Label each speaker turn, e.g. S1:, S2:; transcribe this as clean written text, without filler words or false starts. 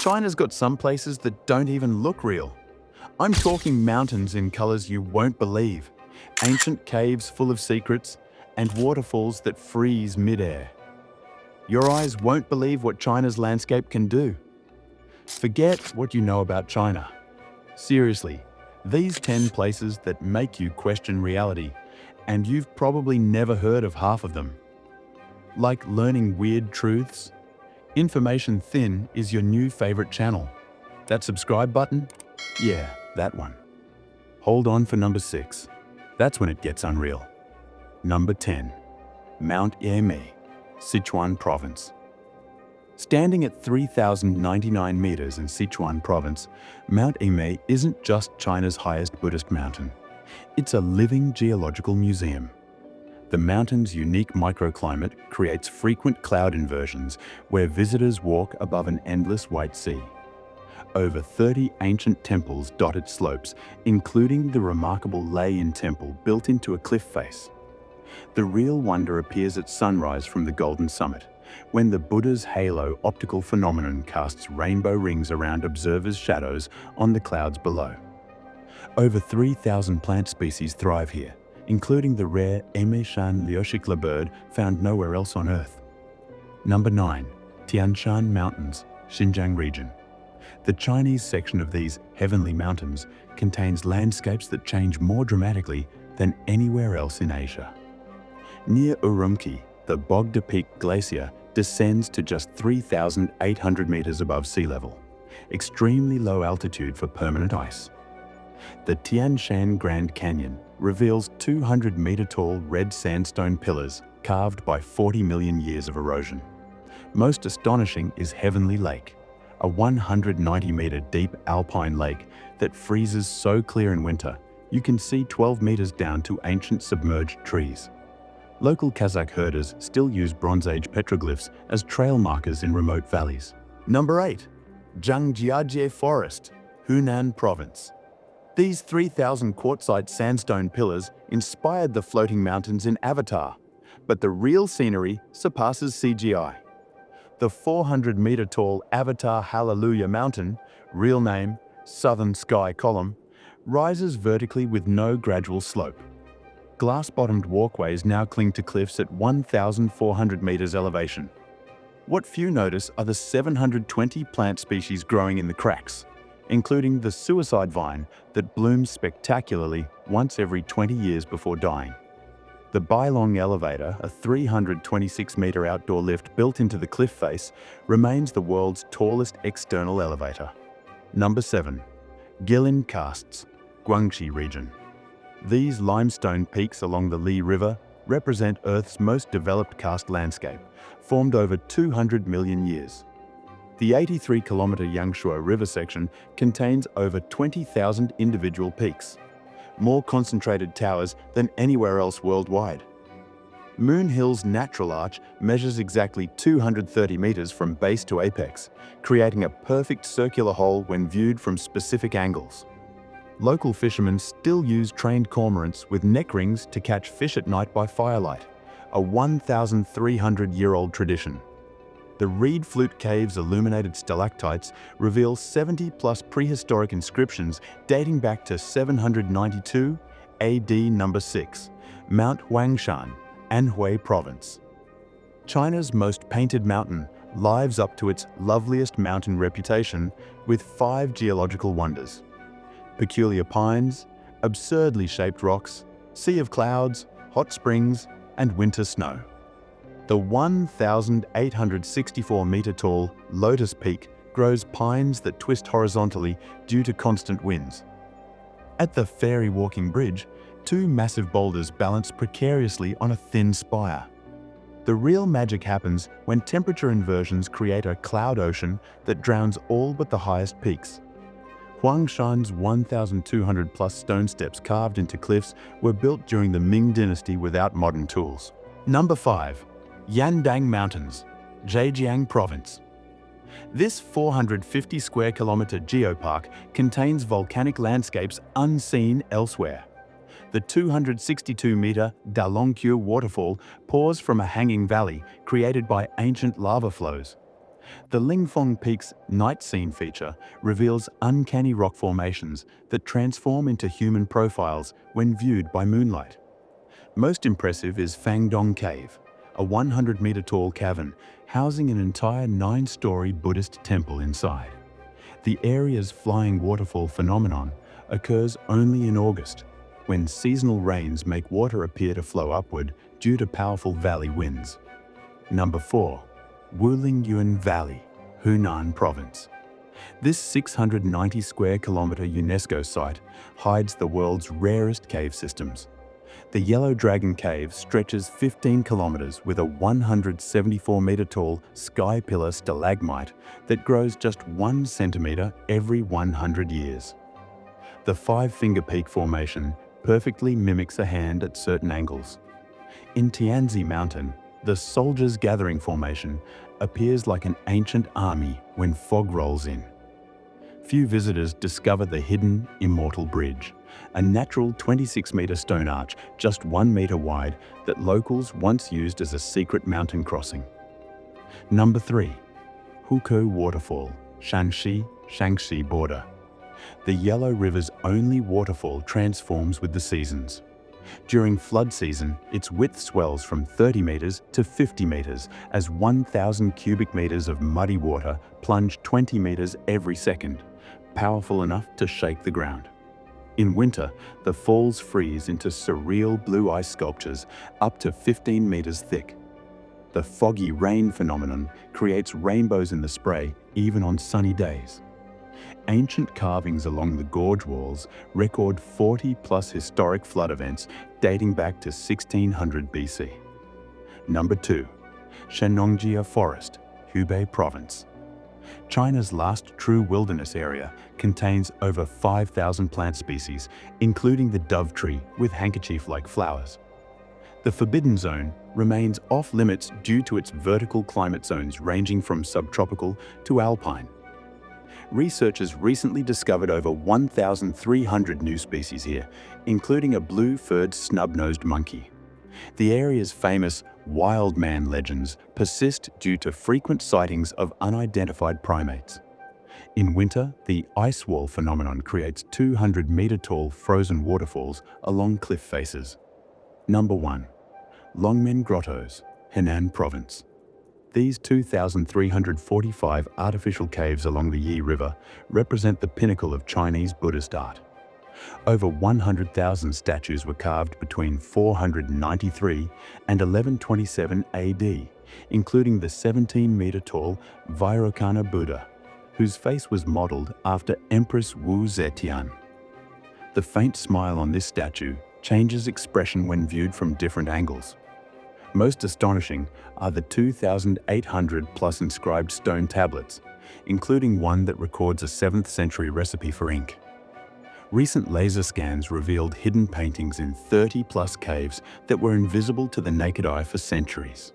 S1: China's got some places that don't even look real. I'm talking mountains in colors you won't believe, ancient caves full of secrets, and waterfalls that freeze mid-air. Your eyes won't believe what China's landscape can do. Forget what you know about China. Seriously, these 10 places that make you question reality, and you've probably never heard of half of them. Like learning weird truths? Information Thin is your new favorite channel. That subscribe button? Yeah, that one. Hold on for number 6. That's when it gets unreal. Number 10. Mount EMEI, Sichuan Province. Standing at 3,099 meters in Sichuan Province, Mount EMEI isn't just China's highest Buddhist mountain. It's a living geological museum. The mountain's unique microclimate creates frequent cloud inversions where visitors walk above an endless white sea. Over 30 ancient temples dot its slopes, including the remarkable Lei Temple built into a cliff face. The real wonder appears at sunrise from the Golden Summit, when the Buddha's halo optical phenomenon casts rainbow rings around observers' shadows on the clouds below. Over 3,000 plant species thrive here, including the rare EMEI Liushikla bird found nowhere else on Earth. Number 9. TIANSHAN Mountains, Xinjiang region. The Chinese section of these heavenly mountains contains landscapes that change more dramatically than anywhere else in Asia. Near Urumqi, the Bogda Peak Glacier descends to just 3,800 meters above sea level, extremely low altitude for permanent ice. The TIANSHAN Grand Canyon reveals 200-meter-tall red sandstone pillars carved by 40 million years of erosion. Most astonishing is Heavenly Lake, a 190-meter-deep alpine lake that freezes so clear in winter you can see 12 meters down to ancient submerged trees. Local Kazakh herders still use Bronze Age petroglyphs as trail markers in remote valleys. Number 8. ZHANGJIAJIE Forest, Hunan Province. These 3,000 quartzite sandstone pillars inspired the floating mountains in Avatar, but the real scenery surpasses CGI. The 400-meter-tall Avatar Hallelujah Mountain, real name Southern Sky Column, rises vertically with no gradual slope. Glass-bottomed walkways now cling to cliffs at 1,400 meters elevation. What few notice are the 720 plant species growing in the cracks, including the suicide vine that blooms spectacularly once every 20 years before dying. The Bailong Elevator, a 326-meter outdoor lift built into the cliff face, remains the world's tallest external elevator. Number 7. GUILIN KARSTS, Guangxi region. These limestone peaks along the Li River represent Earth's most developed karst landscape, formed over 200 million years. The 83-kilometer Yangshuo River section contains over 20,000 individual peaks, more concentrated towers than anywhere else worldwide. Moon Hill's natural arch measures exactly 230 meters from base to apex, creating a perfect circular hole when viewed from specific angles. Local fishermen still use trained cormorants with neck rings to catch fish at night by firelight, a 1,300-year-old tradition. The Reed Flute Cave's illuminated stalactites reveal 70-plus prehistoric inscriptions dating back to 792 AD. Number 6. Mount HUANGSHAN, Anhui Province. China's most painted mountain lives up to its loveliest mountain reputation with 5 geological wonders: peculiar pines, absurdly shaped rocks, sea of clouds, hot springs, and winter snow. The 1,864-meter-tall Lotus Peak grows pines that twist horizontally due to constant winds. At the Fairy Walking Bridge, 2 massive boulders balance precariously on a thin spire. The real magic happens when temperature inversions create a cloud ocean that drowns all but the highest peaks. Huangshan's 1,200-plus stone steps carved into cliffs were built during the Ming Dynasty without modern tools. Number 5. Yandang Mountains, Zhejiang Province. This 450-square-kilometer geopark contains volcanic landscapes unseen elsewhere. The 262-meter Dalongqiu waterfall pours from a hanging valley created by ancient lava flows. The Lingfeng Peak's night scene feature reveals uncanny rock formations that transform into human profiles when viewed by moonlight. Most impressive is Fangdong Cave, a 100-meter-tall cavern housing an entire 9-story Buddhist temple inside. The area's flying waterfall phenomenon occurs only in August, when seasonal rains make water appear to flow upward due to powerful valley winds. Number 4. WULINGYUAN Valley, Hunan Province. This 690 square kilometer UNESCO site hides the world's rarest cave systems. The Yellow Dragon Cave stretches 15 kilometers with a 174-meter-tall sky pillar stalagmite that grows just 1 centimeter every 100 years. The Five-Finger Peak Formation perfectly mimics a hand at certain angles. In Tianzi Mountain, the Soldiers Gathering Formation appears like an ancient army when fog rolls in. Few visitors discover the hidden Immortal Bridge, a natural 26-meter stone arch just 1 meter wide that locals once used as a secret mountain crossing. Number 3. HUKOU Waterfall, Shaanxi border. The Yellow River's only waterfall transforms with the seasons. During flood season, its width swells from 30 meters to 50 meters as 1,000 cubic meters of muddy water plunge 20 meters every second, powerful enough to shake the ground. In winter, the falls freeze into surreal blue ice sculptures up to 15 meters thick. The foggy rain phenomenon creates rainbows in the spray even on sunny days. Ancient carvings along the gorge walls record 40-plus historic flood events dating back to 1600 BC. Number 2. SHENNONGJIA Forest, Hubei Province. China's last true wilderness area contains over 5,000 plant species, including the dove tree with handkerchief-like flowers. The Forbidden Zone remains off-limits due to its vertical climate zones ranging from subtropical to alpine. Researchers recently discovered over 1,300 new species here, including a blue-furred snub-nosed monkey. The area's famous wild man legends persist due to frequent sightings of unidentified primates. In winter, the ice wall phenomenon creates 200-meter-tall frozen waterfalls along cliff faces. Number 1. LONGMEN Grottoes, Henan Province. These 2,345 artificial caves along the Yi River represent the pinnacle of Chinese Buddhist art. Over 100,000 statues were carved between 493 and 1127 AD, including the 17-meter-tall Vairocana Buddha, whose face was modeled after Empress Wu Zetian. The faint smile on this statue changes expression when viewed from different angles. Most astonishing are the 2,800-plus inscribed stone tablets, including one that records a 7th-century recipe for ink. Recent laser scans revealed hidden paintings in 30-plus caves that were invisible to the naked eye for centuries.